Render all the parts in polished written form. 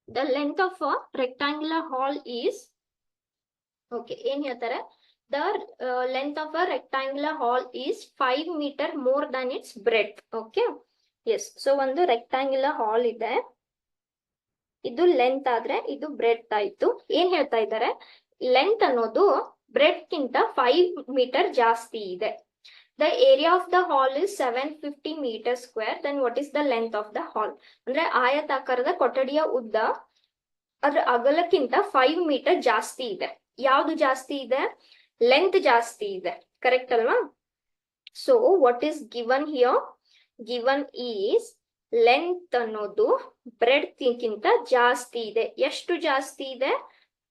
The length of a rectangular hall is, okay, ಏನ್ ಹೇಳ್ತಾರೆ, the length of a rectangular hall is 5 meter more than its breadth. Okay, yes. So ಒಂದು rectangular hall ಇದೆ, ಇದು length ಆದ್ರೆ ಇದು breadth ಆಯ್ತು. ಏನ್ ಹೇಳ್ತಾ ಇದ್ದಾರೆ, ಲೆಂತ್ ಅನ್ನೋದು ಬ್ರೆಡ್ ಗಿಂತ 5 ಮೀಟರ್ ಜಾಸ್ತಿ ಇದೆ. The area of the hall is 750 metre square. Then what is the length of the hall? ಅಂದ್ರೆ ಆಯತಾಕಾರದ ಕೊಠಡಿಯ ಉದ್ದ ಅದ್ರ ಅಗಲಕ್ಕಿಂತ 5 ಮೀಟರ್ ಜಾಸ್ತಿ ಇದೆ. ಯಾವ್ದು ಜಾಸ್ತಿ ಇದೆ? ಲೆಂತ್ ಜಾಸ್ತಿ ಇದೆ. ಕರೆಕ್ಟ್ ಅಲ್ವಾ? So what is given here? Given is length ಅನ್ನೋದು ಬ್ರೆಡ್ತ್ ಗಿಂತ ಜಾಸ್ತಿ ಇದೆ. ಎಷ್ಟು ಜಾಸ್ತಿ ಇದೆ?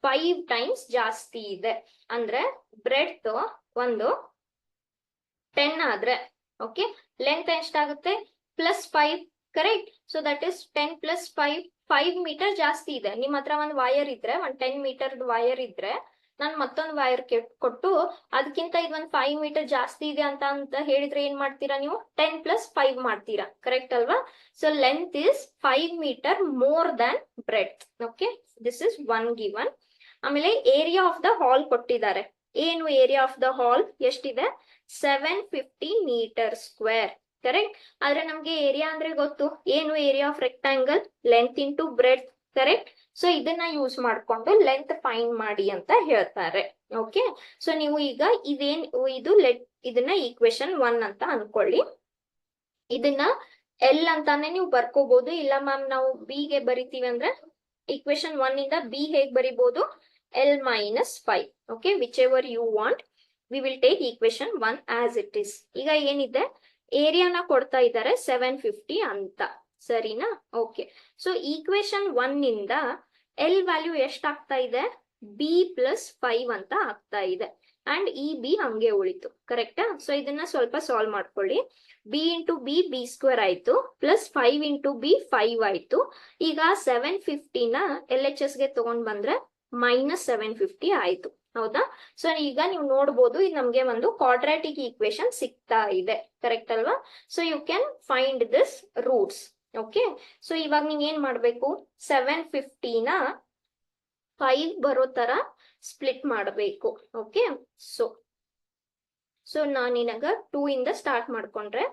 5 ಟೈಮ್ಸ್ ಜಾಸ್ತಿ ಇದೆ. ಅಂದ್ರೆ ಬ್ರೆಡ್ತ್ ಒಂದು 10 ಆದ್ರೆ, ಓಕೆ, ಲೆಂತ್ ಎಷ್ಟಾಗುತ್ತೆ? +5. Correct. So that is 10 + 5 metre ಜಾಸ್ತಿ ಇದೆ. ನಿಮ್ ಹತ್ರ ಒಂದು ವೈರ್ ಇದ್ರೆ, ಒಂದು 10 ಮೀಟರ್ ವೈರ್ ಇದ್ರೆ, ನಾನು ಮತ್ತೊಂದು ವೈರ್ ಕೊಟ್ಟು ಅದಕ್ಕಿಂತ ಇದೊಂದು 5 ಮೀಟರ್ ಜಾಸ್ತಿ ಇದೆ ಅಂತ ಹೇಳಿದ್ರೆ ಏನ್ ಮಾಡ್ತೀರಾ ನೀವು? 10 + 5 ಮಾಡ್ತೀರಾ. ಕರೆಕ್ಟ್ ಅಲ್ವಾ? So length is 5 metre more than breadth. Okay, this is one given. ಆಮೇಲೆ ಏರಿಯಾ ಆಫ್ ದ ಹಾಲ್ ಕೊಟ್ಟಿದ್ದಾರೆ. ಏನು ಏರಿಯಾ ಆಫ್ ದ ಹಾಲ್ ಎಷ್ಟಿದೆ? 750 ಮೀಟರ್ ಸ್ಕ್ವೇರ್. ಕರೆಕ್ಟ್. ಆದ್ರೆ ನಮ್ಗೆ ಏರಿಯಾ ಅಂದ್ರೆ ಗೊತ್ತು, ಏನು area of rectangle? Length into breadth. Correct. So ಇದನ್ನ ಯೂಸ್ ಮಾಡ್ಕೊಂಡು ಲೆಂತ್ ಫೈಂಡ್ ಮಾಡಿ ಅಂತ ಹೇಳ್ತಾರೆ. ಓಕೆ, ಸೊ ನೀವು ಈಗ ಇದನ್ನ ಈಕ್ವೇಶನ್ 1 ಅಂತ ಅನ್ಕೊಳ್ಳಿ. ಇದನ್ನ ಎಲ್ ಅಂತಾನೆ ನೀವು ಬರ್ಕೋಬಹುದು. ಇಲ್ಲ ಮ್ಯಾಮ್ ನಾವು ಬಿ ಗೆ ಬರಿತೀವಿ ಅಂದ್ರೆ ಈಕ್ವೇಶನ್ 1 ಇಂದ ಬಿ ಹೇಗ್ ಬರಿಬಹುದು? L-5. Okay, whichever you want. We will take equation 1 as it is. ಈಗ ಏನಿದೆ, ಏರಿಯಾನ ಕೊಡ್ತಾ ಇದ್ದಾರೆ 750 ಅಂತ. ಸರಿನಾ? ಓಕೆ, ಸೊ ಈಕ್ವೇಶನ್ 1 ಇಂದ ಎಲ್ ವ್ಯಾಲ್ಯೂ ಎಷ್ಟಾಗ್ತಾ ಇದೆ? ಬಿ +5 ಅಂತ ಆಗ್ತಾ ಇದೆ. ಅಂಡ್ ಈ ಬಿ ಹಂಗೆ ಉಳಿತು. ಕರೆಕ್ಟಾ? ಸೊ ಇದನ್ನ ಸ್ವಲ್ಪ ಸಾಲ್ವ್ ಮಾಡ್ಕೊಳ್ಳಿ. ಬಿ ಇಂಟು ಬಿ ಬಿ² ಆಯ್ತು, +5 ಇಂಟು ಬಿ 5 ಆಯ್ತು. ಈಗ 750ನ LHS ಗೆ ತಗೊಂಡ್ ಬಂದ್ರೆ -750 ಆಯ್ತು. ಹೌದಾ? ಸೊ ಈಗ ನೀವು ನೋಡ್ಬೋದು, ಇದು ನಮ್ಗೆ ಒಂದು ಕ್ವಾಡ್ರಾಟಿಕ್ ಈಕ್ವೇಶನ್ ಸಿಗ್ತಾ ಇದೆ. ಕರೆಕ್ಟ್ ಅಲ್ವಾ? So you can find this roots. Okay, so ಇವಾಗ ನೀವ್ ಏನ್ ಮಾಡ್ಬೇಕು? 750ನ 5 ಬರೋ ತರ ಸ್ಪ್ಲಿಟ್ ಮಾಡಬೇಕು. ಓಕೆ, ಸೊ ನಾನಿನಾಗ 2 ಇಂದ ಸ್ಟಾರ್ಟ್ ಮಾಡ್ಕೊಂಡ್ರೆ,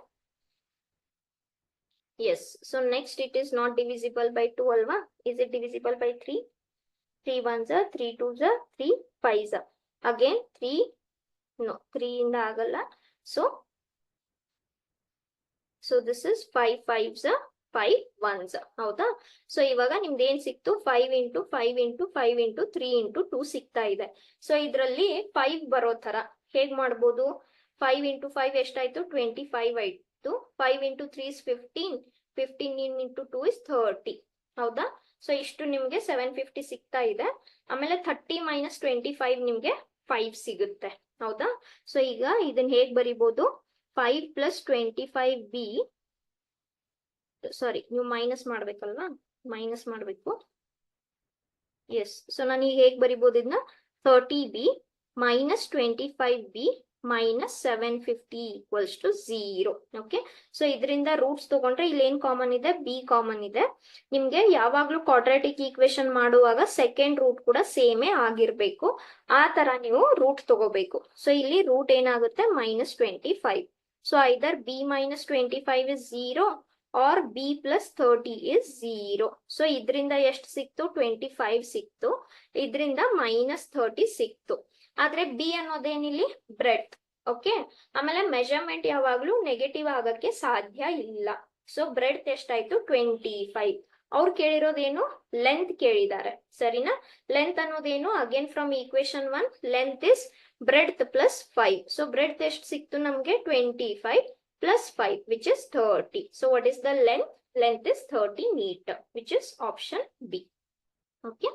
yes, so next it is not divisible by 2 ಅಲ್ವಾ? Is it divisible by 3? 3 1s, 3 2s, 3 5s. Again 3, no, 3 ಇಂದ ಆಗಲ್ಲ. So this is 5 5s, 5 1s. ಹೌದಾ? ಸೊ ಇವಾಗ ನಿಮ್ದು ಏನ್ ಸಿಕ್ತು? 5 ಇಂಟು 5 ಇಂಟು 5 ಇಂಟು 3 ಇಂಟು 2 ಸಿಗ್ತಾ ಇದೆ. ಸೊ ಇದ್ರಲ್ಲಿ 5 ಬರೋ ತರ ಹೇಗ್ ಮಾಡ್ಬೋದು? 5 ಇಂಟು 5 ಎಷ್ಟಾಯ್ತು? 25 ಆಯ್ತು. 5 ಇಂಟು 3 is 15. 15 into 2 is 30. ಹೌದಾ? ಸೊ ಇಷ್ಟು ನಿಮ್ಗೆ 750 ಸಿಗ್ತಾ ಇದೆ. ಆಮೇಲೆ 30 - 25 ನಿಮ್ಗೆ 5 ಸಿಗುತ್ತೆ. ಹೌದಾ? ಸೊ ಈಗ ಇದನ್ನ ಹೇಗ್ ಬರಿಬಹುದು? 5 + 25b, ಸಾರಿ, ನೀವು ಮೈನಸ್ ಮಾಡ್ಬೇಕಲ್ವಾ? ಮೈನಸ್ ಮಾಡ್ಬೇಕು. ಎಸ್, ಸೊ ನಾನು ಈಗ ಹೇಗ್ ಬರಿಬಹುದು ಇದನ್ನ? 30b - 25b - 750 = 0. ಓಕೆ, ಸೊ ಇದರಿಂದ ರೂಟ್ಸ್ ತಗೊಂಡ್ರೆ ಇಲ್ಲಿ ಏನ್ ಕಾಮನ್ ಇದೆ? ಬಿ ಕಾಮನ್ ಇದೆ. ನಿಮ್ಗೆ ಯಾವಾಗ್ಲೂ ಕ್ವಾಡ್ರಾಟಿಕ್ ಈಕ್ವೇಶನ್ ಮಾಡುವಾಗ ಸೆಕೆಂಡ್ ರೂಟ್ ಕೂಡ ಸೇಮೇ ಆಗಿರ್ಬೇಕು. ಆ ತರ ನೀವು ರೂಟ್ ತಗೋಬೇಕು. ಸೊ ಇಲ್ಲಿ ರೂಟ್ ಏನಾಗುತ್ತೆ? -25. So either b - 25 is 0 or b + 30 is 0. So ಇದರಿಂದ ಎಷ್ಟು ಸಿಕ್ತು? 25 ಸಿಕ್ತು. ಇದರಿಂದ -30 ಸಿಕ್ತು. ಆದ್ರೆ ಬಿ ಅನ್ನೋದೇನಿಲ್ಲಿ? ಬ್ರೆಡ್ತ್. ಓಕೆ, ಆಮೇಲೆ ಮೆಜರ್ಮೆಂಟ್ ಯಾವಾಗ್ಲೂ ನೆಗೆಟಿವ್ ಆಗಕ್ಕೆ ಸಾಧ್ಯ ಇಲ್ಲ. ಸೊ ಬ್ರೆಡ್ತ್ ಎಷ್ಟಾಯ್ತು? 25. ಅವ್ರು ಕೇಳಿರೋದೇನು? ಲೆಂತ್ ಕೇಳಿದ್ದಾರೆ. ಸರಿನಾ? ಲೆಂತ್ ಅನ್ನೋದೇನು? Again from equation 1, length is breadth +5. So breadth ಎಷ್ಟು ಸಿಕ್ತು ನಮ್ಗೆ? 25 + 5, which is 30. So what is the length? Length is 30 meter, which is option B. Okay.